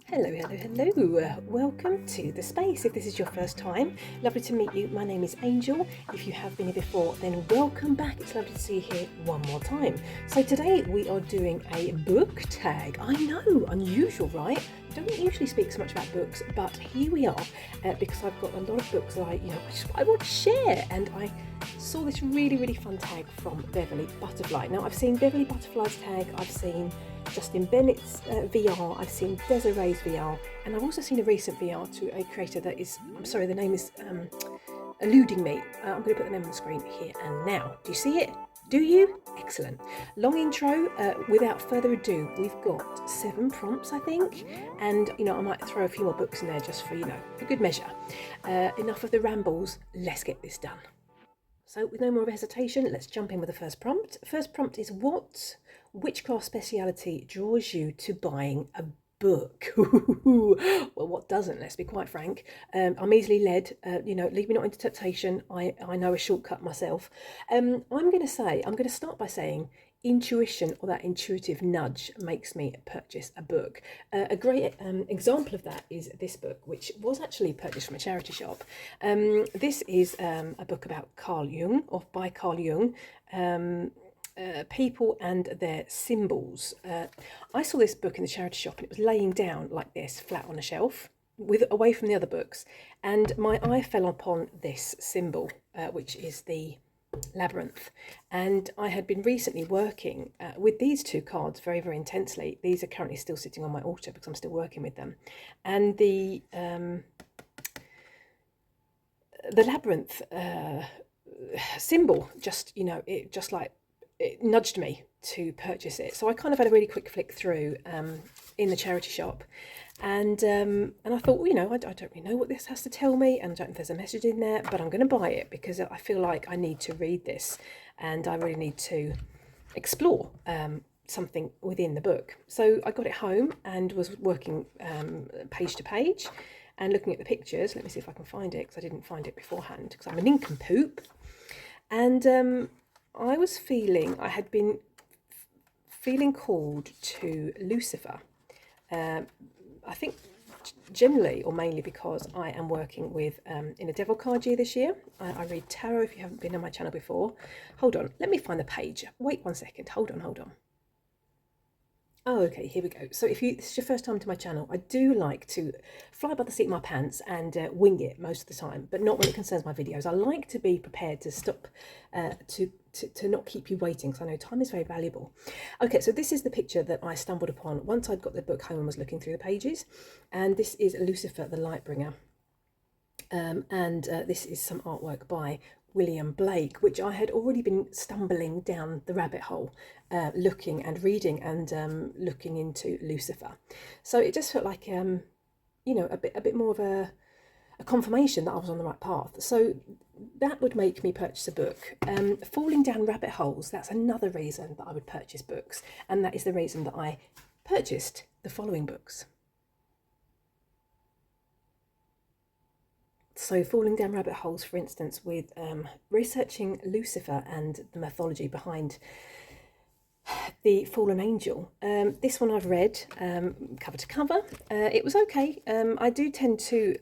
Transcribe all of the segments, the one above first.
Hello, hello, hello. Welcome to the space. If this is your first time, lovely to meet you. My name is Angel. If you have been here before, then welcome back. It's lovely to see you here one more time. So today we are doing a book tag. I know, unusual, right? Don't usually speak so much about books, but here we are because I've got a lot of books that I want to share, and I saw this really fun tag from Beverly Butterfly. Now I've seen Beverly Butterfly's tag, I've seen Justin Bennett's VR, I've seen Desiree's VR, and I've also seen a recent VR to a creator that is, I'm sorry, the name is eluding me. I'm going to put the name on the screen here and now. Do you see it? Do you? Excellent. Long intro. Without further ado, we've got 7 prompts, I think, and I might throw a few more books in there just for for good measure. Enough of the rambles. Let's get this done. So with no more hesitation, let's jump in with the first prompt. First prompt is: what witchcraft speciality draws you to buying a book? Well, what doesn't? Let's be quite frank. I'm easily led. Lead me not into temptation. I know a shortcut myself. I'm going to start by saying intuition, or that intuitive nudge, makes me purchase a book. A great example of that is this book, which was actually purchased from a charity shop. This is a book about Carl Jung, or by Carl Jung. People and their symbols. I saw this book in the charity shop, and it was laying down like this, flat on a shelf, away from the other books, and my eye fell upon this symbol, which is the labyrinth. And I had been recently working with these 2 cards very intensely. These are currently still sitting on my altar because I'm still working with them, and the labyrinth symbol just it nudged me to purchase it. So I kind of had a really quick flick through in the charity shop, and I thought, I don't really know what this has to tell me, and I don't know if there's a message in there, but I'm going to buy it because I feel like I need to read this, and I really need to explore something within the book. So I got it home and was working page to page and looking at the pictures. Let me see if I can find it, because I didn't find it beforehand because I'm a nincompoop. And I had been feeling called to Lucifer. I think generally or mainly because I am working with in a devil card year this year. I read tarot. If you haven't been on my channel before, hold on, let me find the page. Wait one second. Hold on. Oh, okay, here we go. So if this is your first time to my channel, I do like to fly by the seat of my pants and wing it most of the time, but not when it concerns my videos. I like to be prepared to stop, to not keep you waiting, because I know time is very valuable. Okay, so this is the picture that I stumbled upon once I'd got the book home and was looking through the pages. And this is Lucifer, the Lightbringer. This is some artwork by William Blake, which I had already been stumbling down the rabbit hole, looking and reading and looking into Lucifer. So it just felt like a bit more of a confirmation that I was on the right path. So that would make me purchase a book. Falling down rabbit holes, that's another reason that I would purchase books, and that is the reason that I purchased the following books. So falling down rabbit holes, for instance, with researching Lucifer and the mythology behind the fallen angel. This one I've read cover to cover. It was okay. I do tend to,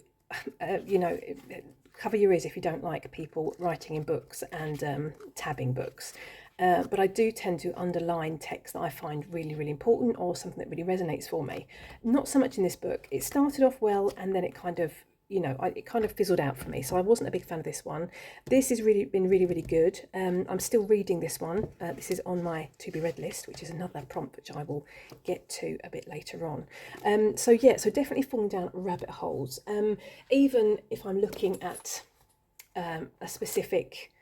cover your ears if you don't like people writing in books and tabbing books. But I do tend to underline text that I find really important, or something that really resonates for me. Not so much in this book. It started off well, and then it kind of it kind of fizzled out for me, so I wasn't a big fan of this one. This has been really good. I'm still reading this one. This is on my to be read list, which is another prompt which I will get to a bit later on. So definitely falling down rabbit holes. Even if I'm looking at a specific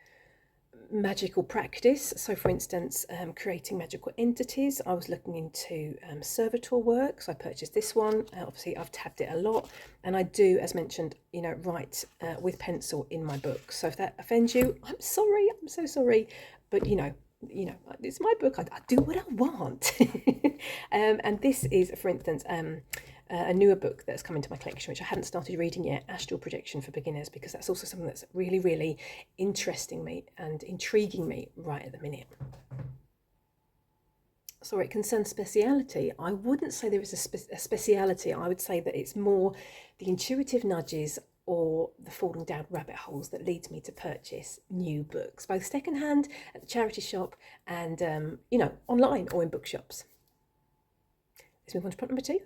magical practice, so for instance creating magical entities, I was looking into servitor work, so I purchased this one. Obviously I've tabbed it a lot, and I do, as mentioned, write with pencil in my book, so if that offends you, I'm sorry, I'm so sorry, but it's my book. I do what I want. And this is, for instance, a newer book that's come into my collection, which I hadn't started reading yet, Astral Projection for Beginners, because that's also something that's really interesting me and intriguing me right at the minute. sorry, concern speciality, I wouldn't say there is a speciality. I would say that it's more the intuitive nudges or the falling down rabbit holes that leads me to purchase new books, both secondhand at the charity shop and, online or in bookshops. Let's move on to prompt number 2.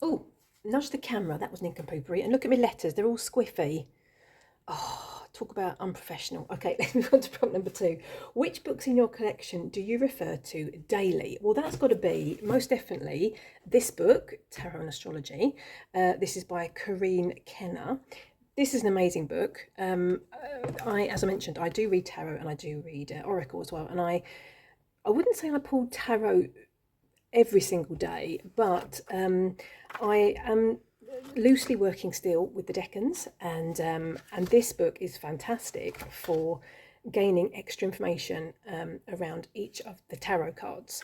Oh, nudge the camera. That was nincompoopy. And look at my letters. They're all squiffy. Oh, talk about unprofessional. Okay, let's move on to prompt number 2. Which books in your collection do you refer to daily? Well, that's got to be, most definitely, this book, Tarot and Astrology. This is by Corinne Kenner. This is an amazing book. As I mentioned, I do read tarot and I do read oracle as well. And I wouldn't say I pull tarot every single day, but I am loosely working still with the Decans, and this book is fantastic for gaining extra information around each of the tarot cards.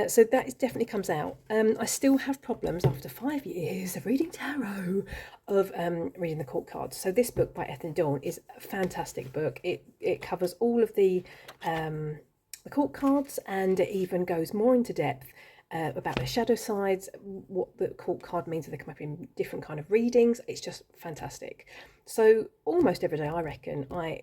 So that definitely comes out. I still have problems after 5 years of reading tarot of reading the court cards. So this book by Ethel Dawn is a fantastic book. It covers all of the court cards, and it even goes more into depth about the shadow sides, what the court card means, that they come up in different kind of readings. It's just fantastic. So almost every day, I reckon, I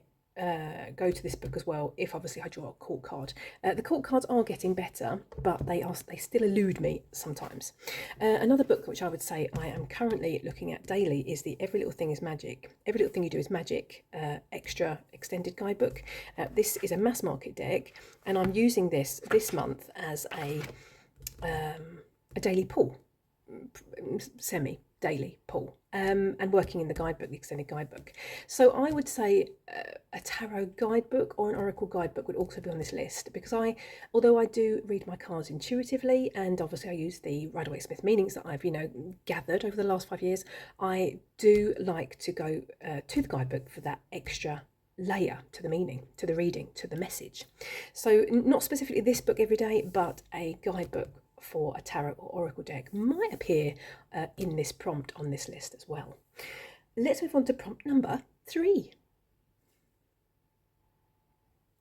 go to this book as well, if obviously I draw a court card. The court cards are getting better, but they still elude me sometimes. Another book which I would say I am currently looking at daily is the Every Little Thing is Magic. Every Little Thing You Do is Magic extra extended guidebook. This is a mass market deck, and I'm using this month as a daily pull, semi-daily pull, and working in the guidebook, the extended guidebook. So I would say a tarot guidebook or an oracle guidebook would also be on this list, because although I do read my cards intuitively, and obviously I use the Rider-Waite-Smith meanings that I've gathered over the last 5 years, I do like to go to the guidebook for that extra layer to the meaning, to the reading, to the message. So not specifically this book every day, but a guidebook for a tarot or oracle deck might appear in this prompt on this list as well. Let's move on to prompt number 3.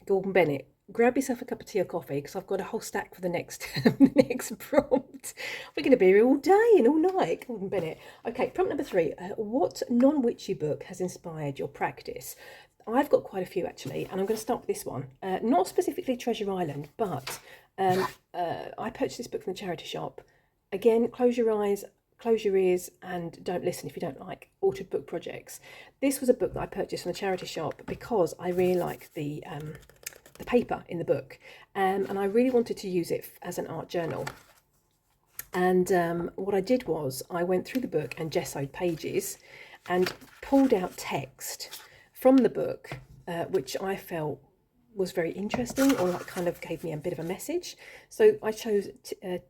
Gordon Bennett, grab yourself a cup of tea or coffee, because I've got a whole stack for the next next prompt. We're going to be here all day and all night. Gordon Bennett. Okay, prompt number 3. What non-witchy book has inspired your practice? I've got quite a few actually, and I'm going to start with this one. Not specifically Treasure Island, but I purchased this book from the charity shop. Again, close your eyes, close your ears, and don't listen if you don't like altered book projects. This was a book that I purchased from the charity shop because I really like the paper in the book, and I really wanted to use it as an art journal. And what I did was I went through the book and gessoed pages and pulled out text from the book, which I felt was very interesting, or like kind of gave me a bit of a message. So I chose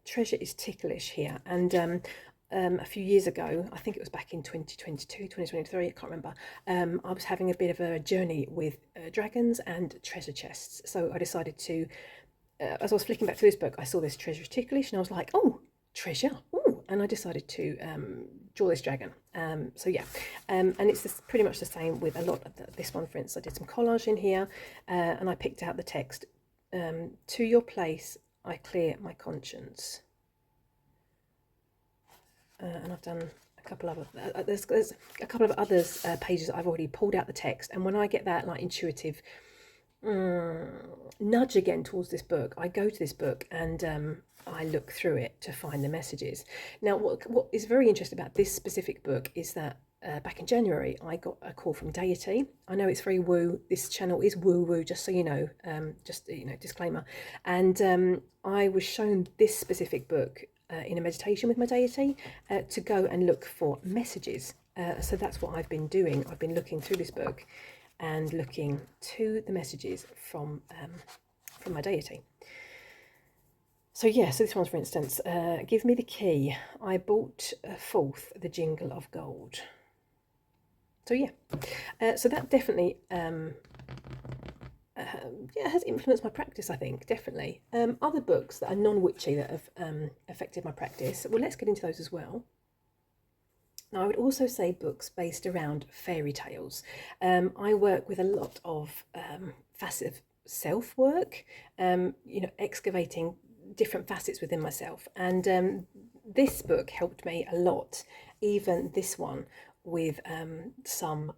Treasure is Ticklish here, and a few years ago, I think it was back in 2022, 2023, I can't remember, I was having a bit of a journey with dragons and treasure chests. So I decided to, as I was flicking back through this book, I saw this Treasure is Ticklish, and I was like, oh, treasure, ooh, and I decided to draw this dragon. So yeah, and it's pretty much the same with a lot of this one. For instance, I did some collage in here, and I picked out the text, to your place I clear my conscience, and I've done a couple of there's a couple of others pages that I've already pulled out the text, and when I get that like intuitive nudge again towards this book, I go to this book and I look through it to find the messages. Now, what is very interesting about this specific book is that back in January, I got a call from deity. I know it's very woo. This channel is woo-woo, just so you know, disclaimer. And I was shown this specific book in a meditation with my deity to go and look for messages. So that's what I've been doing. I've been looking through this book and looking to the messages from my deity. So yeah, so this one's, for instance, give me the key. I brought forth the jingle of gold. So yeah, so that definitely has influenced my practice, I think, definitely. Other books that are non-witchy that have affected my practice, well, let's get into those as well. Now, I would also say books based around fairy tales. I work with a lot of facets of self-work, excavating different facets within myself. And this book helped me a lot, even this one, with some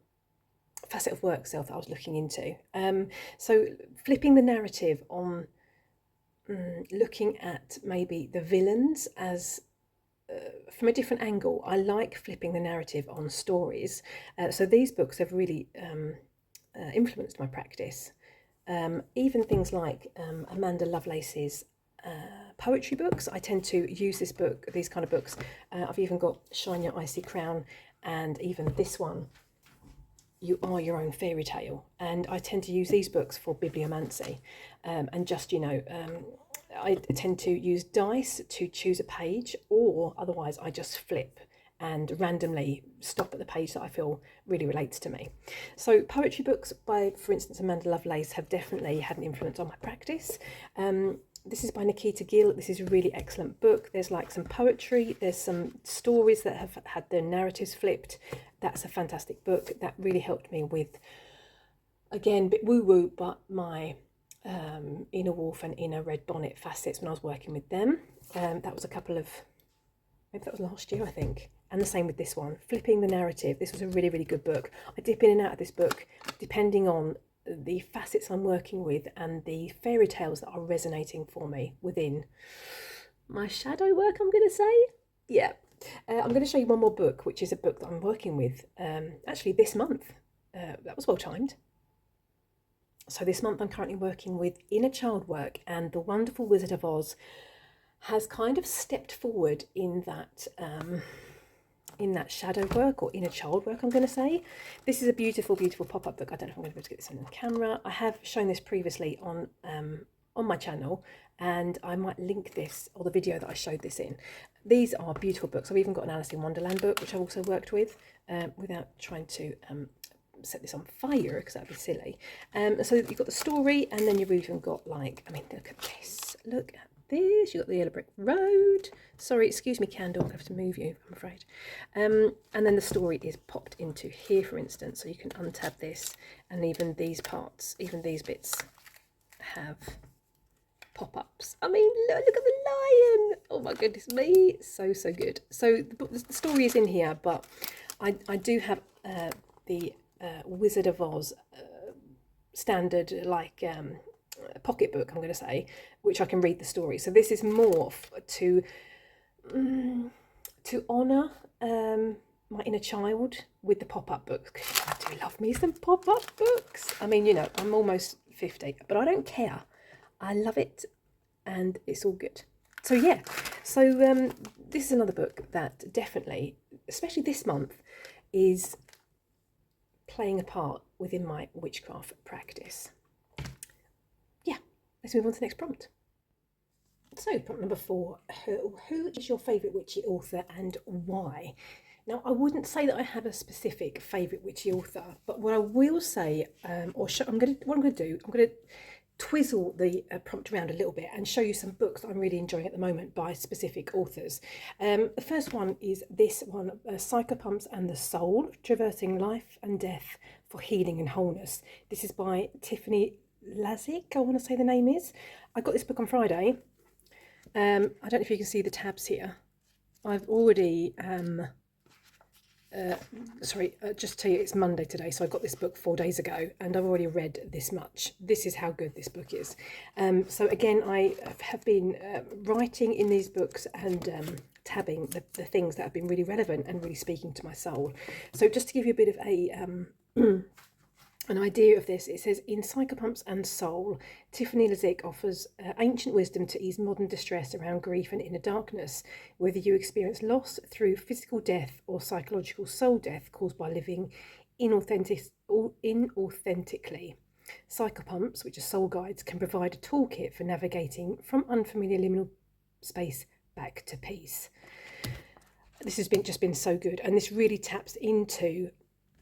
facet of work self that I was looking into. So flipping the narrative on looking at maybe the villains as from a different angle. I like flipping the narrative on stories. So these books have really influenced my practice. Even things like Amanda Lovelace's poetry books. I tend to use these kind of books. I've even got Shine Your Icy Crown, and even this one, You Are Your Own Fairy Tale. And I tend to use these books for bibliomancy. And just, I tend to use dice to choose a page, or otherwise I just flip and randomly stop at the page that I feel really relates to me. So poetry books by, for instance, Amanda Lovelace have definitely had an influence on my practice. This is by Nikita Gill. This is a really excellent book. There's like some poetry, there's some stories that have had their narratives flipped. That's a fantastic book. That really helped me with, again, a bit woo-woo, but my inner wolf and inner red bonnet facets when I was working with them. That was maybe that was last year, I think. And the same with this one, Flipping the Narrative. This was a really, really good book. I dip in and out of this book depending on the facets I'm working with and the fairy tales that are resonating for me within my shadow work, I'm going to say. Yeah. I'm going to show you one more book, which is a book that I'm working with actually this month. That was well timed. So this month I'm currently working with Inner Child Work, and the wonderful Wizard of Oz has kind of stepped forward in that shadow work or inner child work, I'm going to say. This is a beautiful, beautiful pop-up book. I don't know if I'm going to be able to get this on the camera. I have shown this previously on my channel, and I might link this, or the video that I showed this in. These are beautiful books. I've even got an Alice in Wonderland book, which I've also worked with, without trying to set this on fire, because that'd be silly. So you've got the story, and then you've even got, like, I mean, look at this. Look at this. You've got the Yellow Brick Road. Sorry, excuse me, candle. I'm going to have to move you, I'm afraid. And then the story is popped into here, for instance. So you can untab this, and even these parts, even these bits have pop-ups. I mean, look at the lion. Oh my goodness me. So, so good. So the story is in here, but I do have the Wizard of Oz standard, like pocket book, I'm going to say, which I can read the story. So this is more to honour my inner child with the pop-up books, because I do love me some pop-up books. I mean, I'm almost 50, but I don't care. I love it, and it's all good. So yeah, so this is another book that definitely, especially this month, is playing a part within my witchcraft practice. Yeah, let's move on to the next prompt. So prompt number 4, who is your favourite witchy author and why? Now, I wouldn't say that I have a specific favourite witchy author, but what I will say, I'm going to twizzle the prompt around a little bit and show you some books that I'm really enjoying at the moment by specific authors. The first one is this one, Psychopumps and the Soul, Traversing Life and Death for Healing and Wholeness. This is by Tiffany Lazick, I want to say the name is. I got this book on Friday. I don't know if you can see the tabs here. I've already... just to tell you, it's Monday today, so I got this book 4 days ago, and I've already read this much. This is how good this book is. So again, I have been writing in these books and tabbing the things that have been really relevant and really speaking to my soul. So just to give you a bit of a an idea of this, it says, in Psychopumps and Soul, Tiffany Lazick offers ancient wisdom to ease modern distress around grief and inner darkness. Whether you experience loss through physical death or psychological soul death caused by living inauthentically, Psychopumps, which are soul guides, can provide a toolkit for navigating from unfamiliar liminal space back to peace. This has just been so good, and this really taps into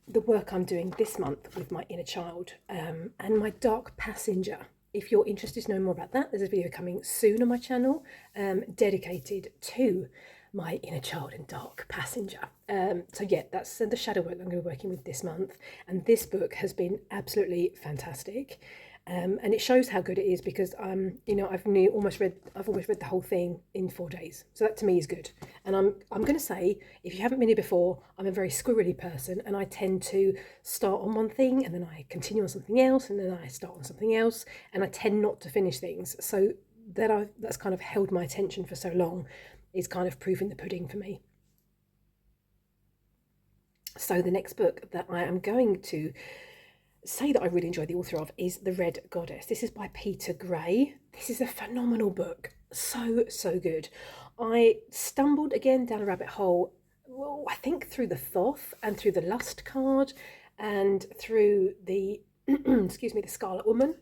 the work I'm doing this month with my inner child and my dark passenger. If you're interested to know more about that, there's a video coming soon on my channel dedicated to my inner child and dark passenger. So yeah, that's the shadow work that I'm going to be working with this month, and this book has been absolutely fantastic. And it shows how good it is because you know, I've almost read the whole thing in 4 days. So that to me is good. And I'm going to say, if you haven't been here before, I'm a very squirrely person, and I tend to start on one thing and then I continue on something else and then I start on something else, and I tend not to finish things. So that's kind of held my attention for so long is kind of proving the pudding for me. So the next book that I am going to say that I really enjoy the author of is The Red Goddess. This is by Peter Gray. This is a phenomenal book. So, so good. I stumbled again down a rabbit hole, well, I think through the Thoth and through the Lust card and through the, excuse me, the Scarlet Woman.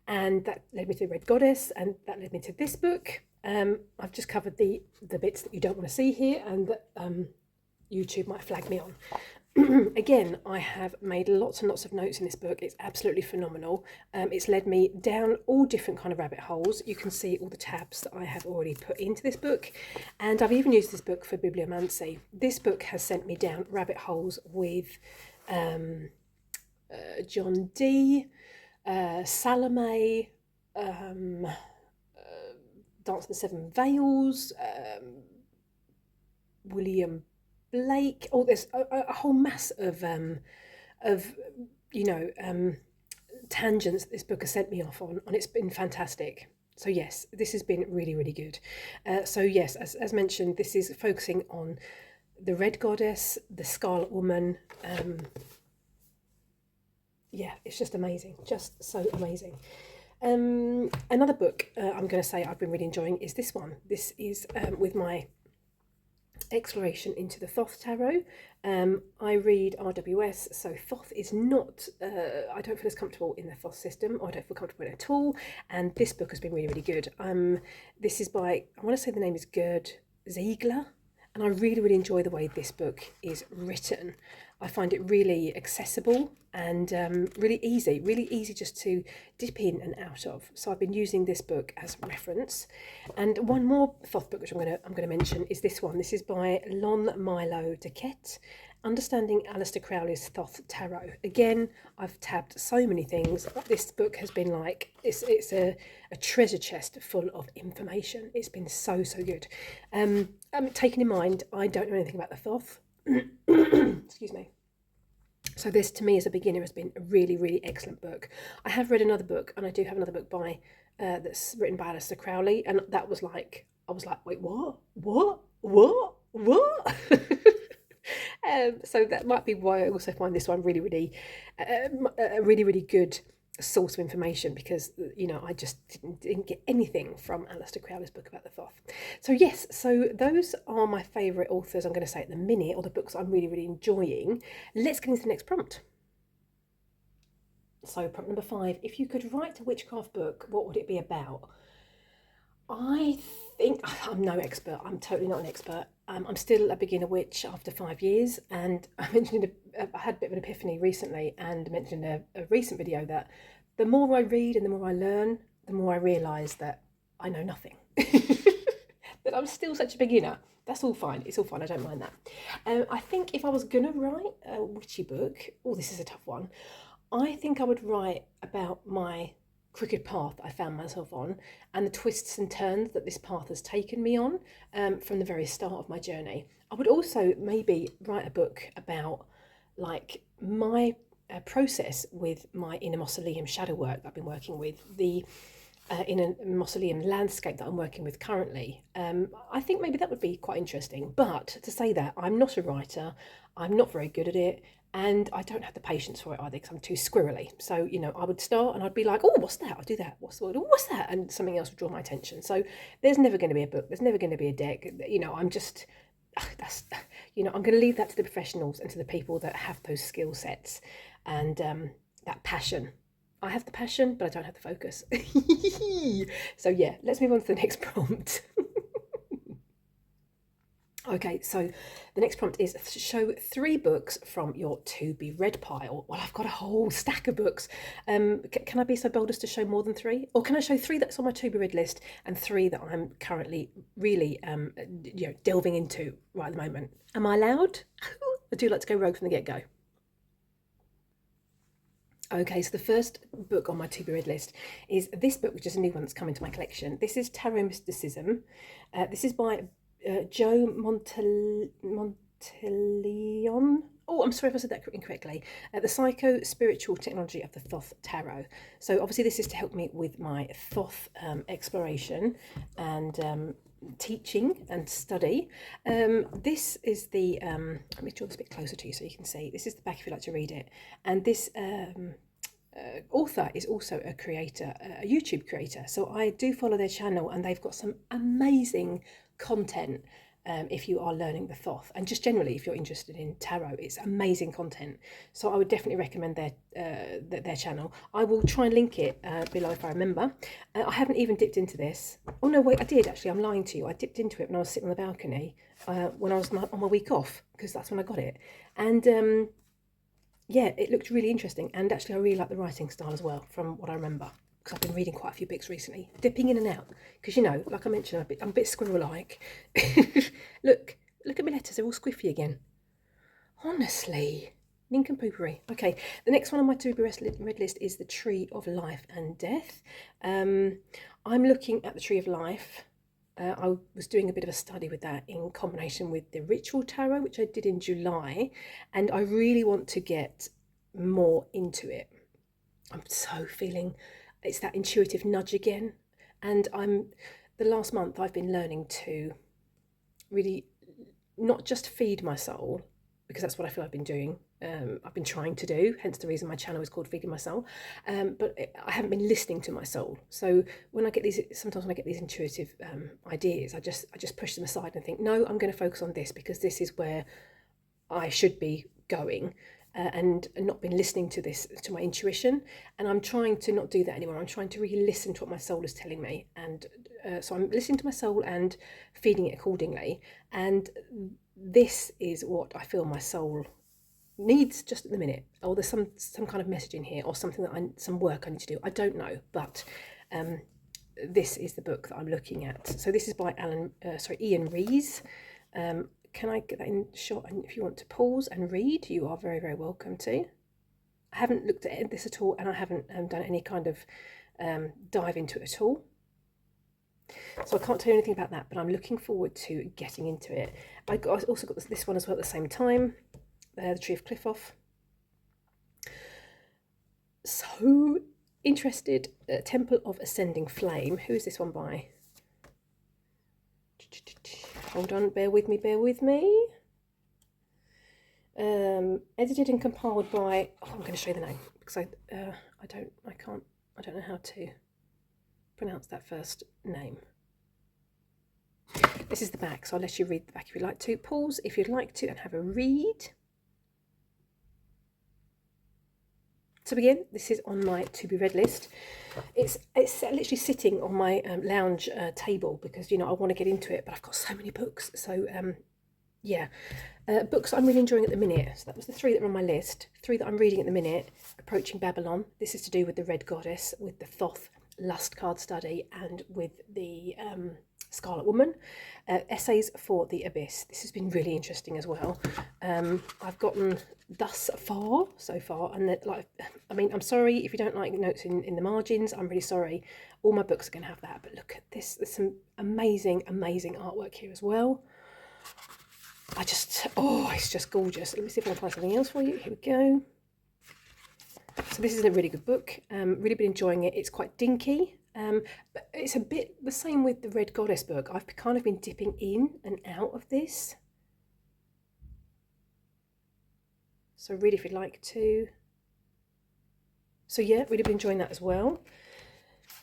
And that led me to The Red Goddess, and that led me to this book. I've just covered the bits that you don't want to see here and that YouTube might flag me on. Again, I have made lots and lots of notes in this book. It's absolutely phenomenal. It's led me down all different kind of rabbit holes. You can see all the tabs that I have already put into this book, and I've even used this book for bibliomancy. This book has sent me down rabbit holes with John Dee, Salome, Dance of the Seven Veils, William Blake. Oh, there's a whole mass of you know, tangents that this book has sent me off on, and it's been fantastic. So yes, this has been really, really good. So yes, as mentioned, this is focusing on the Red Goddess, the Scarlet Woman. Yeah, it's just amazing, just so amazing. Another book I'm going to say I've been really enjoying is this one. This is with my exploration into the Thoth tarot. I read RWS, so Thoth is not, I don't feel as comfortable in the Thoth system, or I don't feel comfortable in it at all, and this book has been really, really good. This is by, I want to say the name is Gerd Ziegler, and I really, really enjoy the way this book is written. I find it really accessible and really easy just to dip in and out of. So I've been using this book as reference. And one more Thoth book which I'm going to mention is this one. This is by Lon Milo Duquette, Understanding Aleister Crowley's Thoth Tarot. Again, I've tabbed so many things. This book has been like, it's a treasure chest full of information. It's been so, so good. Taking in mind, I don't know anything about the Thoth. Excuse me. So this, to me, as a beginner, has been a really, really excellent book. I have read another book, and I do have another book by that's written by Aleister Crowley, and that was like, I was like, wait, what? So that might be why I also find this one really, really, a really, really good source of information, because, you know, I just didn't get anything from Aleister Crowley's book about the Thoth. So yes, so those are my favourite authors, I'm going to say at the minute, or the books I'm really, really enjoying. Let's get into the next prompt. So prompt number 5, if you could write a witchcraft book, what would it be about? I think, I'm no expert, I'm totally not an expert. I'm still a beginner witch after 5 years, and I mentioned I had a bit of an epiphany recently, and mentioned in a recent video that the more I read and the more I learn, the more I realise that I know nothing. That I'm still such a beginner. That's all fine, it's all fine, I don't mind that. I think if I was gonna write a witchy book, oh, this is a tough one, I think I would write about my crooked path I found myself on, and the twists and turns that this path has taken me on from the very start of my journey. I would also maybe write a book about like my process with my inner mausoleum shadow work that I've been working with, the inner mausoleum landscape that I'm working with currently. I think maybe that would be quite interesting, but to say that, I'm not a writer, I'm not very good at it, and I don't have the patience for it either because I'm too squirrely. So, you know, I would start and I'd be like, oh, what's that? I'll do that. What's that? And something else would draw my attention. So there's never going to be a book. There's never going to be a deck. You know, I'm just, you know, I'm going to leave that to the professionals and to the people that have those skill sets and that passion. I have the passion, but I don't have the focus. So yeah, let's move on to the next prompt. Okay, so the next prompt is show 3 books from your to be read pile. Well, I've got a whole stack of books. Can I be so bold as to show more than 3? Or can I show 3 that's on my to be read list and 3 that I'm currently really you know, delving into right at the moment? Am I allowed? I do like to go rogue from the get-go. Okay, so the first book on my to be read list is this book, which is a new one that's come into my collection. This is Tarot Mysticism. This is by Joe Monteleone. Oh, I'm sorry if I said that incorrectly. The Psycho Spiritual Technology of the Thoth Tarot. So obviously this is to help me with my Thoth exploration and teaching and study. This is the, let me draw this a bit closer to you so you can see. This is the back if you'd like to read it. And this author is also a creator, a YouTube creator. So I do follow their channel and they've got some amazing content. If you are learning the Thoth, and just generally if you're interested in tarot, it's amazing content. So I would definitely recommend their channel. I will try and link it below if I remember. I haven't even dipped into this. Oh no, wait, I did actually. I'm lying to you. I dipped into it when I was sitting on the balcony when I was on my week off, because that's when I got it. And yeah, it looked really interesting, and actually I really like the writing style as well, from what I remember. Because I've been reading quite a few books recently, dipping in and out. Because, you know, like I mentioned, I'm a bit squirrel-like. Look at my letters, they're all squiffy again. Honestly, nincompoopery. Okay, the next one on my to-be read list is The Tree of Life and Death. I'm looking at The Tree of Life. I was doing a bit of a study with that in combination with the Ritual Tarot, which I did in July, and I really want to get more into it. I'm so feeling it's that intuitive nudge again, and the last month I've been learning to really not just feed my soul, because that's what I feel I've been doing. I've been trying to do, hence the reason my channel is called Feeding My Soul. But I haven't been listening to my soul. So sometimes when I get these intuitive ideas, I just push them aside and think, no, I'm going to focus on this because this is where I should be going. And not been listening to my intuition, and I'm trying to not do that anymore. I'm trying to really listen to what my soul is telling me, and so I'm listening to my soul and feeding it accordingly. And this is what I feel my soul needs just at the minute. Or there's some kind of message in here, or something some work I need to do. I don't know, but this is the book that I'm looking at. So this is by Ian Rees. Can I get that in shot? And if you want to pause and read, you are very, very welcome to. I haven't looked at this at all, and I haven't done any kind of dive into it at all. So I can't tell you anything about that, but I'm looking forward to getting into it. I also got this one as well at the same time, The Tree of Cliffoff. So interested. Temple of Ascending Flame. Who is this one by? Hold on, bear with me. Edited and compiled by, I'm going to show you the name because I don't know how to pronounce that first name. This is the back, so I'll let you read the back if you'd like to. Pause if you'd like to and have a read. To begin, this is on my to be read list. It's literally sitting on my lounge table because, you know, I want to get into it, but I've got so many books. So yeah, books I'm really enjoying at the minute. So that was the 3 that were on my list. 3 that I'm reading at the minute. Approaching Babylon. This is to do with the Red Goddess, with the Thoth Lust card study, and with the Scarlet Woman. Essays for the Abyss. This has been really interesting as well. I've gotten so far, and that, like, I mean, I'm sorry if you don't like notes in the margins. I'm really sorry. All my books are going to have that, but look at this. There's some amazing artwork here as well. It's just gorgeous. Let me see if I can find something else for you. Here we go. So this is a really good book. Really been enjoying it. It's quite dinky. But it's a bit the same with the Red Goddess book. I've kind of been dipping in and out of this. So read if you'd like to. So yeah, really been enjoying that as well.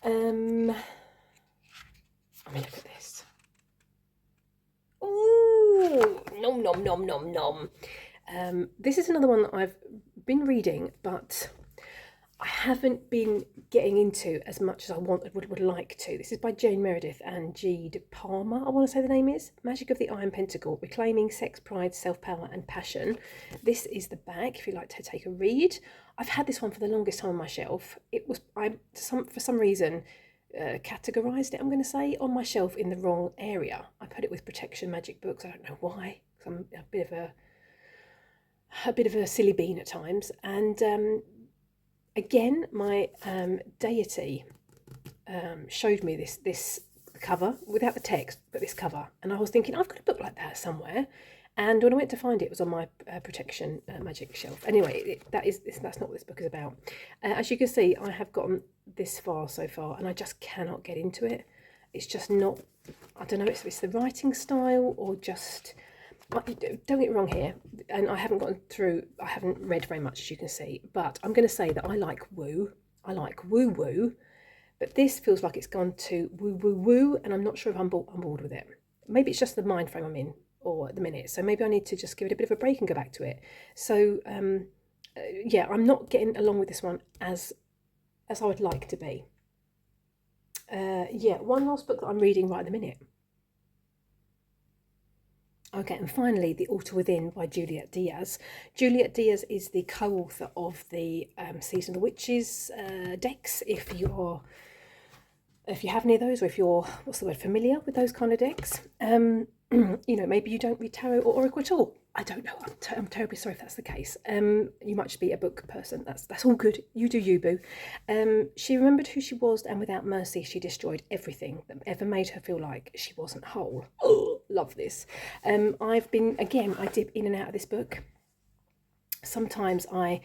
I mean, look at this. Ooh, nom nom nom nom nom. This is another one that I've been reading, but I haven't been getting into as much as I would like to. This is by Jane Meredith and Gede Palmer, I want to say the name is. Magic of the Iron Pentacle, Reclaiming Sex, Pride, Self-Power and Passion. This is the back, if you'd like to take a read. I've had this one for the longest time on my shelf. It was, for some reason, categorised it, I'm going to say, on my shelf in the wrong area. I put it with Protection Magic books. I don't know why, because I'm a bit of a silly bean at times. And again, my deity showed me this cover without the text, but this cover, and I was thinking I've got a book like that somewhere. And when I went to find it, it was on my protection magic shelf. Anyway, that's not what this book is about. As you can see, I have gotten this far so far, and I just cannot get into it. It's just not. I don't know. It's the writing style, or just. Don't get me wrong here, and I haven't gotten through. I haven't read very much, as you can see. But I'm going to say that I like woo. I like woo woo. But this feels like it's gone to woo woo woo, and I'm not sure if I'm bored with it. Maybe it's just the mind frame I'm in, or at the minute, so maybe I need to just give it a bit of a break and go back to it. So yeah, I'm not getting along with this one as I would like to be. Yeah, one last book that I'm reading right at the minute. Okay, and finally, The Altar Within by Juliet Diaz. Juliet Diaz is the co-author of the Season of the Witches decks. If you have any of those, or if you're, familiar with those kind of decks, you know, maybe you don't read tarot or oracle at all. I don't know. I'm terribly sorry if that's the case. You might just be a book person. That's all good. You do you, boo. She remembered who she was, and without mercy, she destroyed everything that ever made her feel like she wasn't whole. Oh, love this. I dip in and out of this book. Sometimes I,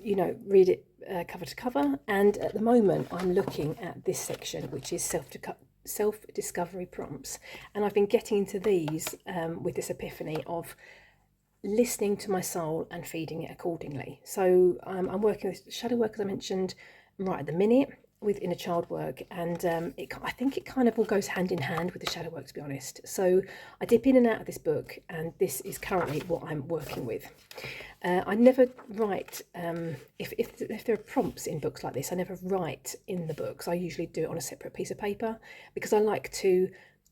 you know, read it cover to cover, and at the moment I'm looking at this section, which is self-discovery prompts, and I've been getting into these with this epiphany of listening to my soul and feeding it accordingly. So I'm working with shadow work, as I mentioned, right at the minute, with inner child work, and I think it kind of all goes hand in hand with the shadow work, to be honest. So I dip in and out of this book, and this is currently what I'm working with. I never write, if there are prompts in books like this, I never write in the books. I usually do it on a separate piece of paper, because I like to,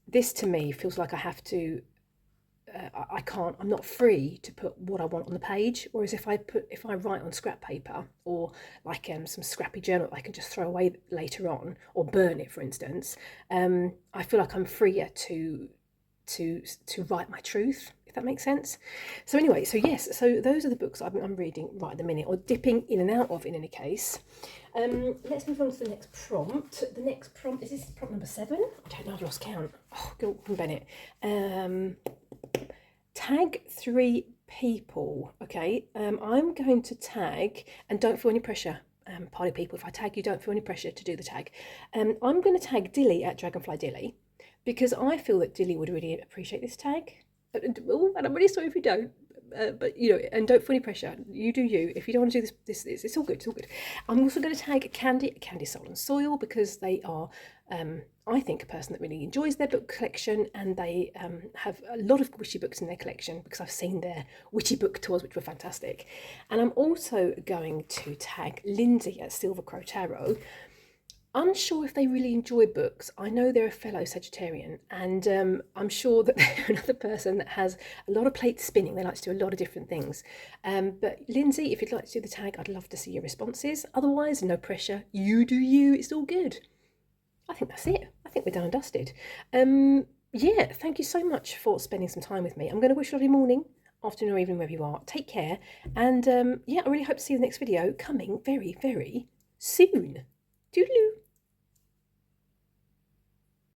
this to me feels like I have to, I'm not free to put what I want on the page. Whereas if I write on scrap paper, or like some scrappy journal that I can just throw away later on, or burn it, for instance, I feel like I'm freer to write my truth, if that makes sense. So anyway, so yes, so those are the books I'm reading right at the minute, or dipping in and out of in any case. Let's move on to the next prompt. The next prompt, is this prompt number 7? I don't know, I've lost count. Oh, go on, Bennett. Tag 3 people. Okay, I'm going to tag, and don't feel any pressure, party people, if I tag you, don't feel any pressure to do the tag. I'm going to tag Dilly at Dragonfly Dilly, because I feel that Dilly would really appreciate this tag. Oh, and I'm really sorry if you don't. But you know, and don't feel any pressure. You do you. If you don't want to do this, it's all good. It's all good. I'm also going to tag Candy Soul and Soil, because they are, I think, a person that really enjoys their book collection, and they have a lot of witchy books in their collection, because I've seen their witchy book tours, which were fantastic. And I'm also going to tag Lindsay at Silver Crow Tarot. Unsure if they really enjoy books. I know they're a fellow Sagittarian, and I'm sure that they're another person that has a lot of plates spinning. They like to do a lot of different things. But Lindsay, if you'd like to do the tag, I'd love to see your responses. Otherwise, no pressure. You do you. It's all good. I think that's it. I think we're done and dusted. Yeah, thank you so much for spending some time with me. I'm going to wish you a lovely morning, afternoon, or evening, wherever you are. Take care. And yeah, I really hope to see you in the next video, coming very, very soon. Toodaloo.